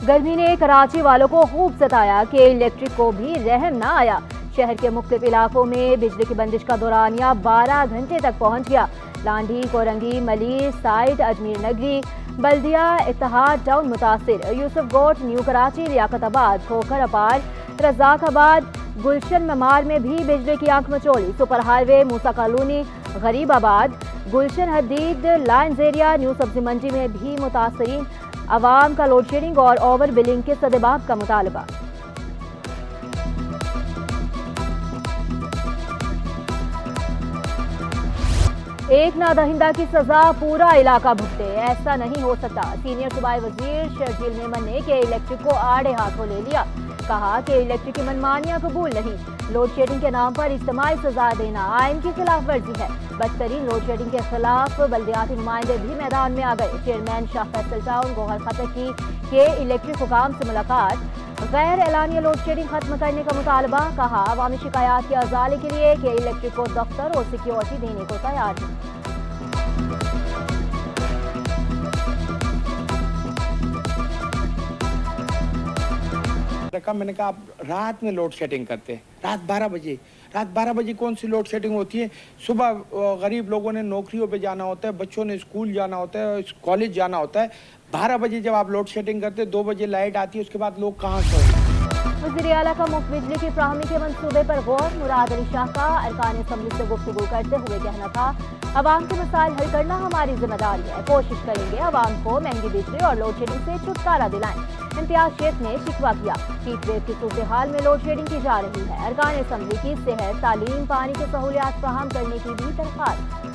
गर्मी ने कराची वालों को खूब सताया कि इलेक्ट्रिक को भी रहम ना आया। शहर के मुख्तलिफ इलाकों में बिजली की बंदिश का दौरानिया 12 घंटे तक पहुंच गया। लांडी, कोरंगी, मली, साइट, अजमेर नगरी, बल्दिया, इत्तेहाद टाउन मुतासिर, यूसुफ गोट, न्यू कराची, लियाकताबाद, खोखर अपार, रजाकाबाद, गुलशन ममार में भी बिजली की आंख मचोली। सुपर हाईवे, मूसा कॉलोनी, गरीबाबाद, गुलशन हदीद, लाइन्स एरिया, न्यू सब्जी मंडी में भी मुतासरीन अवाम का लोड शेडिंग और ओवर बिलिंग के सदेबाब का मुतालबा। एक नादहिंदा की सजा पूरा इलाका भुगते, ऐसा नहीं हो सकता। सीनियर सूबाई वजीर शर्जील मेमन ने कि इलेक्ट्रिक को आड़े हाथों ले लिया। कहा कि इलेक्ट्रिक की मनमानियां कबूल नहीं। लोड शेडिंग के नाम पर इज्तिमाई सजा देना आइन की खिलाफ वर्जी है। बदतरीन लोड शेडिंग के खिलाफ बल्दियाती नुमाइंदे भी मैदान में आ गए। चेयरमैन शाह फैसल टाउन गौहर खतर की के इलेक्ट्रिक हुकाम से मुलाकात, गैर एलानिया लोड शेडिंग खत्म करने का मुतालबा। कहा अवामी शिकायत के अजाले के लिए कि इलेक्ट्रिक को दफ्तर और सिक्योरिटी देने को तैयार है। मैंने कहा आप रात में लोड शेडिंग करते हैं, रात 12 बजे कौन सी लोड शेडिंग होती है? सुबह गरीब लोगों ने नौकरियों पे जाना होता है, बच्चों ने स्कूल जाना होता है, कॉलेज जाना होता है। 12 बजे जब आप लोड शेडिंग करते हैं, 2 बजे लाइट आती है, उसके बाद लोग कहाँ सोए? वज़ीर आला का मुफ्त बिजली की फ्राहमी के मंसूबे पर गौर। मुराद अली शाह का अरकान असम्बली से गुफ्तगू करते हुए कहना था, अवाम के मसाइल हल करना हमारी जिम्मेदारी है। कोशिश करेंगे अवाम को महंगी बिजली और लोड शेडिंग से छुटकारा दिलाएं। इम्तियाज शेख ने शिकवा किया, हीट वेव की सूरत हाल में लोड शेडिंग की जा रही है। अरकान असम्बली की सेहत, तालीम, पानी की सहूलियात फराहम करने की भी दरख्वास्त।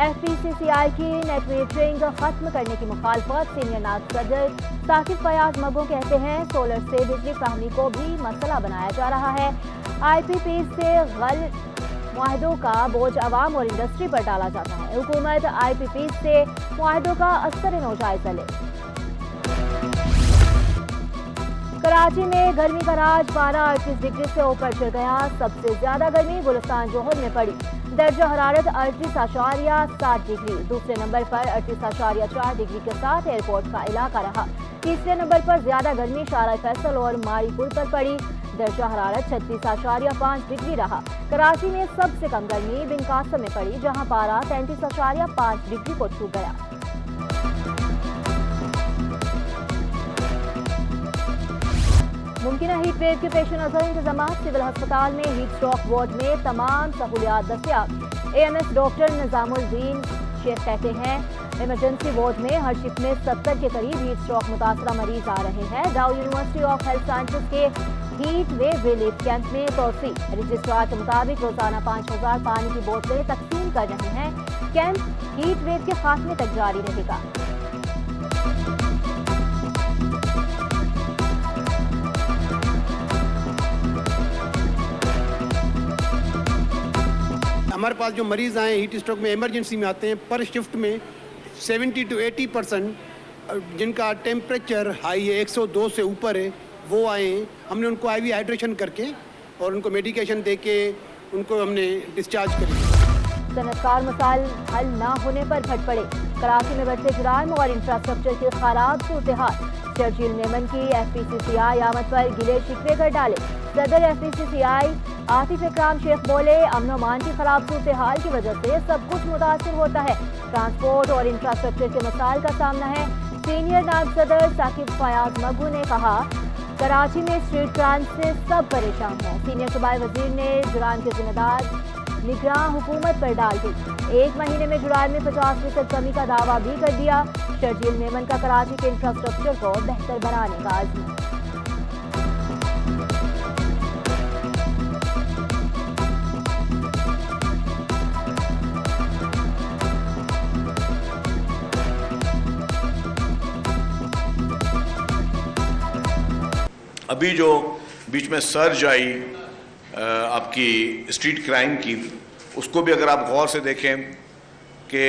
FPCCI की नेट मीटरिंग खत्म करने की मुखालफत। सीनियर नायब सदर साकिब फयाज मगो कहते हैं, सोलर से बिजली फ्राहमी को भी मसला बनाया जा रहा है। IPP से गलत मुआहदों का बोझ अवाम और इंडस्ट्री पर डाला जाता है। हुकूमत IPP से मुआहदों का असर नौजायजा ले। कराची में गर्मी का राज, पारा 38 डिग्री से ऊपर चढ़ गया। सबसे ज्यादा गर्मी गुलिस्तान जोहर में पड़ी। दर्जा हरारत 38.7 डिग्री। दूसरे नंबर पर 38.4 डिग्री के साथ एयरपोर्ट का इलाका रहा। तीसरे नंबर पर ज्यादा गर्मी शारा फैसल और मारीपुर पर पड़ी। दर्जा हरारत 36.5 डिग्री रहा। कराची में सबसे कम गर्मी बिन कासम में पड़ी, जहां पारा 33.5 डिग्री को छू गया। मुमकिन हीट वेव के पेश नजर इंतजाम। सिविल अस्पताल में हीट स्ट्रोक वार्ड में तमाम सहूलियात दस्तियाब। AMS डॉक्टर निजामुद्दीन शेख कहते हैं, इमरजेंसी वार्ड में हर शिफ्ट में 70 के करीब हीट स्ट्रोक मुतासरा मरीज आ रहे हैं। डाउ यूनिवर्सिटी ऑफ हेल्थ साइंसेज के हीट वेव रिलीफ कैंप में तोसी। रजिस्ट्रार के मुताबिक रोजाना 5000 पानी की बोतलें तकसीम कर रहे हैं। कैंप हीट वेव के खात्मे तक जारी रहेगा। हमारे पास जो मरीज़ आए हीट स्ट्रोक में इमरजेंसी में आते हैं, पर शिफ्ट में 70 to 80% जिनका टेम्परेचर हाई है, 102 से ऊपर है, वो आए हैं। हमने उनको IV हाइड्रेशन करके और उनको मेडिकेशन दे के उनको हमने डिस्चार्ज करी। सनतकार मसाइल हल ना होने पर भट पड़े। कराची में बढ़ते जुराइम और इंफ्रास्ट्रक्चर की खराब सूरत हाल। शर्जील मेमन की FPCCI आमद पर गिले शिकवे कर डाले। सदर FPCCI आतिफ इकराम शेख बोले, अमन अमान की खराब सूरत हाल की वजह से सब कुछ मुतासिर होता है। ट्रांसपोर्ट और इंफ्रास्ट्रक्चर के मसाइल का सामना है। सीनियर नायब सदर साकिब फयाज मगू ने कहा, कराची में स्ट्रीट क्राइम से सब परेशान हैं। सीनियर सूबाई वजीर ने जुराइम के जिम्मेदार निगरान हुकूमत पर डाल दी। 1 महीने में जुराइम में 50% कमी का दावा भी कर दिया। शर्जील मेमन का कराची के इंफ्रास्ट्रक्चर को बेहतर बनाने का आज़म। अभी जो बीच में सर्ज आई आपकी स्ट्रीट क्राइम की, उसको भी अगर आप गौर से देखें कि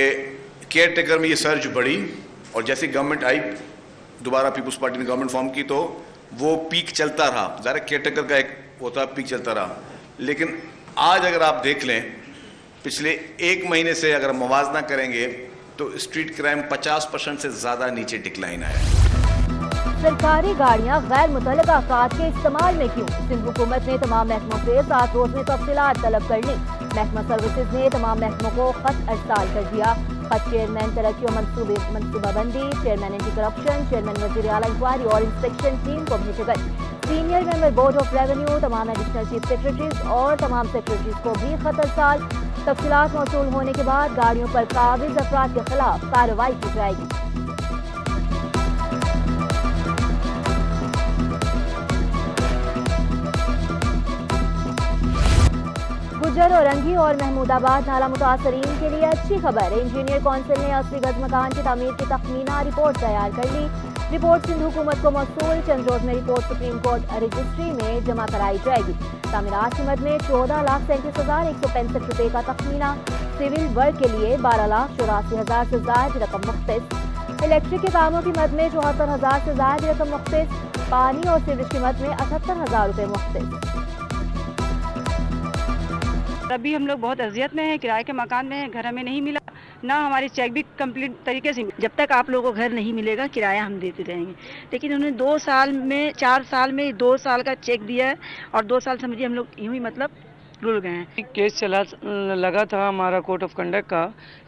केयर टेकर में ये सर्ज बढ़ी और जैसे गवर्नमेंट आई, दोबारा पीपल्स पार्टी ने गवर्नमेंट फॉर्म की, तो वो पीक चलता रहा। ज़रा केयर टेकर का एक होता पीक चलता रहा। लेकिन आज अगर आप देख लें पिछले 1 महीने से अगर मुवाजना करेंगे तो स्ट्रीट क्राइम 50% से ज़्यादा नीचे डिक्लाइन आया है। सरकारी गाड़ियां गैर मुतल्लका अफराद के इस्तेमाल में क्यों? सिंध हुकूमत ने तमाम महकमों से 7 रोज में तफसीलात तलब कर ली। महकमा सर्विसेज ने तमाम महकमों को खत अरसाल कर दिया। खत चेयरमैन तरक्की और मनसूबाबंदी, चेयरमैन एंटी करप्शन, चेयरमैन वज़ीर आला इंक्वायरी और इंस्पेक्शन टीम को भेजे गए। Senior member board of revenue, तमाम एडिशनल चीफ सेक्रेटरीज और तमाम सेक्रेटरीज को भी खत अरसाल। तफसीलात मौसूल होने के बाद गाड़ियों पर काबिज अफराद के खिलाफ कार्रवाई की जाएगी। गुज्जर औरंगी और महमूदाबाद नाला मुतासरीन के लिए अच्छी खबर। इंजीनियर कौंसिल ने 80 गज मकान की तामीर की तखमीना रिपोर्ट तैयार कर ली। रिपोर्ट सिंध हुकूमत को मौसूल। चंद रोज में रिपोर्ट सुप्रीम कोर्ट रजिस्ट्री में जमा कराई जाएगी। तामीरात की मद में 14,37,165 रुपये का तखमीना। सिविल वर्क के लिए 12,84,000 से ज्यादा रकम मुख्तस। इलेक्ट्रिक के कामों की मद में 74,000 से ज्यादा रकम मुख्तस। पानी और सीवरेज की मद में 78,000 रुपये मुख्तस। अभी हम लोग बहुत अजियत में हैं, किराए के मकान में हैं, घर हमें नहीं मिला, ना हमारी चेक भी कंप्लीट तरीके से। जब तक आप लोगों को घर नहीं मिलेगा किराया हम देते रहेंगे। लेकिन उन्होंने 2 साल में 4 साल में 2 साल का चेक दिया है और 2 साल समझिए हम लोग यूं ही मतलब रुल गए हैं। केस लगा था हमारा कोर्ट ऑफ कंडक्ट का।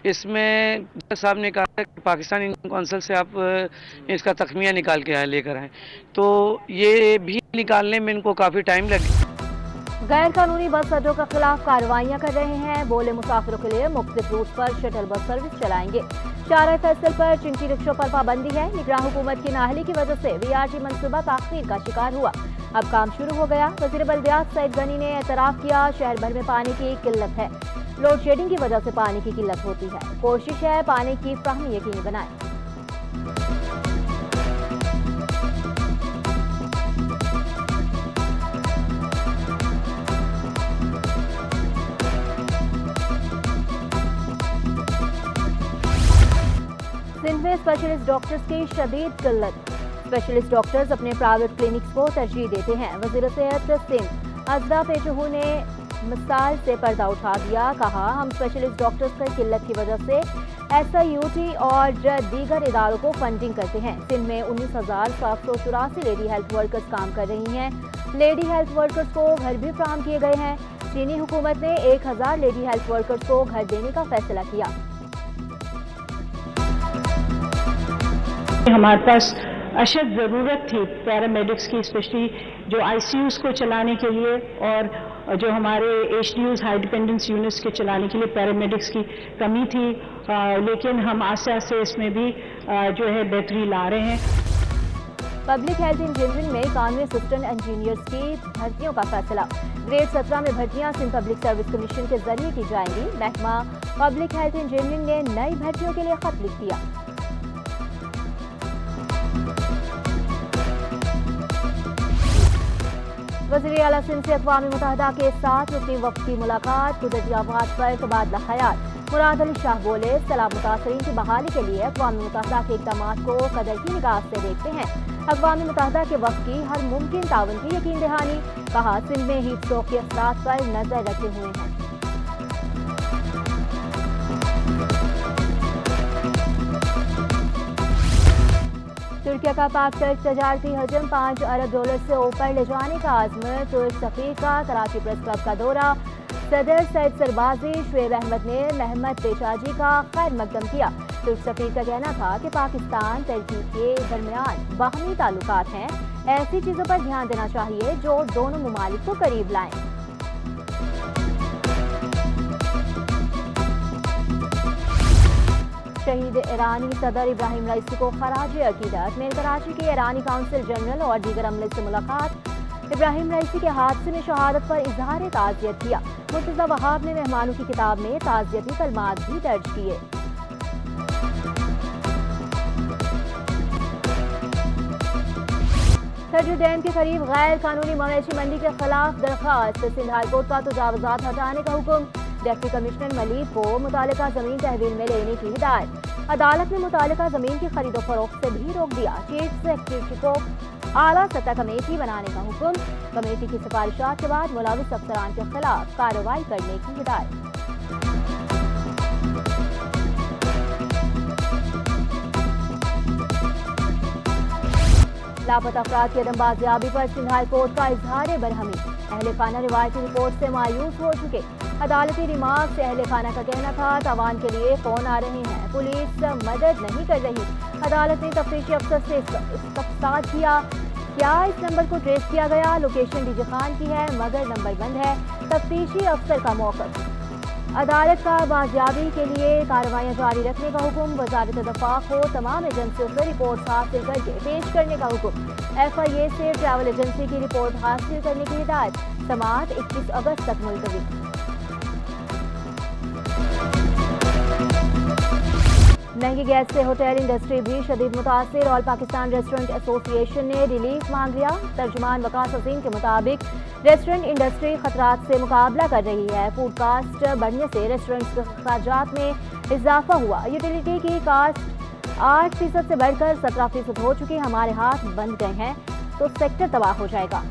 इसमें जज साहब ने कहा कि पाकिस्तान इंडियन कौंसिल से आप इसका तखमिया निकाल के लेकर आएँ, तो ये भी निकालने में इनको काफ़ी टाइम लगा। गैर कानूनी बस अड्डों के खिलाफ कार्रवाइयां कर रहे हैं। बोले मुसाफिरों के लिए मुख्तलिफ रूट पर शटल बस सर्विस चलाएंगे। शारा फैसल पर चिंटी रिक्शों पर पाबंदी है। निगरान हुकूमत की नाअहली की वजह से वीआरटी मंसूबा ताखीर का शिकार हुआ। अब काम शुरू हो गया। वज़ीर बल्दियात सईद गनी ने एतराफ़ किया, शहर भर में पानी की किल्लत है। लोड शेडिंग की वजह से पानी की किल्लत होती है। कोशिश है पानी की फ्राहमी यकीनी बनाए। सिंध में स्पेशलिस्ट डॉक्टर्स की शदीद किल्लत। स्पेशलिस्ट डॉक्टर्स अपने प्राइवेट क्लिनिक्स को तरजीह देते हैं। वज़ीर सेहत सिंध अज़रा पेचहू ने मिसाल से पर्दा उठा दिया। कहा, हम स्पेशलिस्ट डॉक्टर्स की किल्लत की वजह से SIUT और दीगर इदारों को फंडिंग करते हैं। सिंध में 19,784 लेडी हेल्थ वर्कर्स काम कर रही हैं। लेडी हेल्थ वर्कर्स को घर भी फराहम किए गए हैं। चीनी हुकूमत ने 1,000 लेडी हेल्थ वर्कर्स को घर देने का फैसला किया। हमारे पास अशद ज़रूरत थी पैरामेडिक्स की, स्पेशली जो ICUs को चलाने के लिए और जो हमारे HDUs हाई डिपेंडेंस यूनिट्स के चलाने के लिए पैरामेडिक्स की कमी थी। लेकिन हम आस्ते आस्ते इसमें भी जो है बेहतरी ला रहे हैं। पब्लिक हेल्थ इंजीनियरिंग में कानूनी असिस्टेंट इंजीनियर्स की भर्तियों का फैसला। ग्रेड 17 में भर्तियां सिंध पब्लिक सर्विस कमीशन के जरिए की जाएंगी। महकमा पब्लिक हेल्थ इंजीनियरिंग ने नई भर्तियों के लिए खत लिख दिया। वज़ीर आला सिंध से अक़वाम मुत्तहिदा के साथ रुकनी वफ़द की मुलाकात। कुदरती आफात पर तबादला ख़याल। मुराद अली शाह बोले, सैलाब मुतासरीन की बहाली के लिए अक़वाम मुत्तहिदा के इक़दामात को कदर की निगाह से देखते हैं। अक़वाम मुत्तहिदा के वफ़द की हर मुमकिन ताउन की यकीन दहानी। कहा, सिंध में हीट स्ट्रोक के असरात पर नजर रखे हुए हैं। तुर्किया का पाक तर्क तजारती हजम $5 अरब से ऊपर ले जाने का आज़म। तुर्क सफ़ीर का कराची प्रेस क्लब का दौरा। सदर सैद सरबाजी शुएब अहमद ने महमद पेशाजी का खैर मकदम किया। तुर्क सफ़ीर का कहना था कि पाकिस्तान तुर्की के दरमियान बाहमी ताल्लुकात हैं। ऐसी चीज़ों पर ध्यान देना चाहिए जो दोनों ममालिक को करीब लाएं। शहीद ईरानी सदर इब्राहिम रईसी को खराज अकीदत। मेर कराची के ईरानी काउंसिल जनरल और दीगर अमले से मुलाकात। इब्राहिम रईसी के हादसे में शहादत पर इजहार ताज़ियत किया। मुर्तज़ा वहाब ने मेहमानों की किताब में ताज़ियती कलमात भी दर्ज किए। सरजू डैम के करीब गैर कानूनी मवेशी मंडी के खिलाफ दरखास्त। सिंध हाईकोर्ट का तजावुज़ात हटाने का हुक्म। डिप्टी कमिश्नर मलिक को मुतालिका जमीन तहवील में लेने की हिदायत। अदालत ने मुतालिका जमीन की खरीदो फरोख्त से भी रोक दिया। चीफ सेक्रेटरी को आला सतह कमेटी बनाने का हुक्म। कमेटी की सिफारिशात के बाद मुलविस अफसरान के खिलाफ कार्रवाई करने की हिदायत। लापता अफराद की अदम बाजियाबी पर सिंध हाई कोर्ट का इजहार बरहमी। अहले खाना रिवायती रिपोर्ट से मायूस हो चुके। अदालती रिमार्क से अहले खाना का कहना था तवान के लिए फोन आ रहे हैं, पुलिस मदद नहीं कर रही। अदालत ने तफ्तीशी अफसर से इस्तफसार किया, क्या इस नंबर को ट्रेस किया गया? लोकेशन डीजे खान की है मगर नंबर बंद है। तफ्तीशी अफसर का मौक़िफ़। अदालत का बाजियाबी के लिए कार्रवाइयाँ जारी रखने का हुक्म। वजारत दफा को तमाम एजेंसियों से रिपोर्ट हासिल करके पेश करने का हुक्म। FIA से ट्रैवल एजेंसी की रिपोर्ट हासिल करने की हिदायत। समाअत 21 अगस्त तक मुलतवी। महंगी गैस से होटल इंडस्ट्री भी शदीद मुतासिर। ऑल पाकिस्तान रेस्टोरेंट एसोसिएशन ने रिलीफ मांग लिया। तर्जुमान वकास अजीम के मुताबिक रेस्टोरेंट इंडस्ट्री खतरात से मुकाबला कर रही है। फूड कास्ट बढ़ने से रेस्टोरेंट्स के खर्चात में इजाफा हुआ। यूटिलिटी की कास्ट 8% से बढ़कर 17% हो चुकी। हमारे हाथ बंद गए हैं तो सेक्टर तबाह हो जाएगा।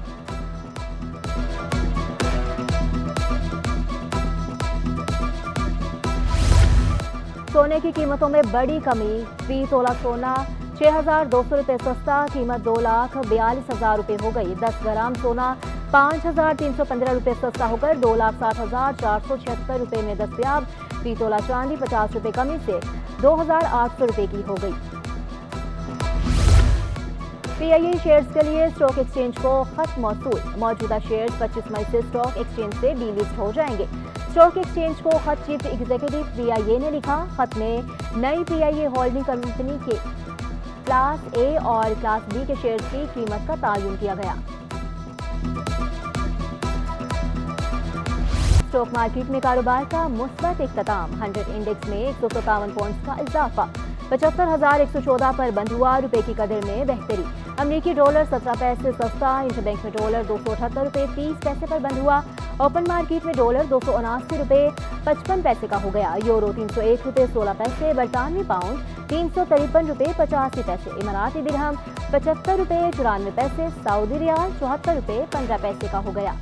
सोने की कीमतों में बड़ी कमी। फी तोला सोना 6,200 रुपये सस्ता, कीमत 2,42,000 रुपये हो गई। 10 ग्राम सोना 5,315 रुपये सस्ता होकर 2,60,476 रुपये में दस्तयाब। फी तोला चांदी 50 रुपये कमी से 2,800 रुपये की हो गई। PIA शेयर्स के लिए स्टॉक एक्सचेंज को खत मौसूल। मौजूदा शेयर्स 25 मई से स्टॉक एक्सचेंज से डीलिस्ट हो जाएंगे। स्टॉक एक्सचेंज को खत चीफ एग्जीक्यूटिव PIA ने लिखा। खत में नई PIA होल्डिंग कंपनी के क्लास A और क्लास B के शेयर्स की कीमत का तयन किया गया। स्टॉक मार्केट में कारोबार का मुस्बत इख्तिताम। 100 इंडेक्स में 157 पॉइंट्स का इजाफा। 75,114 पर बंद हुआ। रुपए की कदर में बेहतरी। अमरीकी डॉलर 17 पैसे सस्ता। इंटरबैंक में डॉलर 278 रुपये 30 पैसे पर बंद हुआ। ओपन मार्केट में डॉलर 279 रुपये 55 पैसे का हो गया। यूरो 301 रुपये 16 पैसे। बरतानवी पाउंड 353 रुपये 85 पैसे। इमाराती दिरहम 75 रुपये 94 पैसे। सऊदी रियाल 74 रुपये 15 पैसे का हो गया।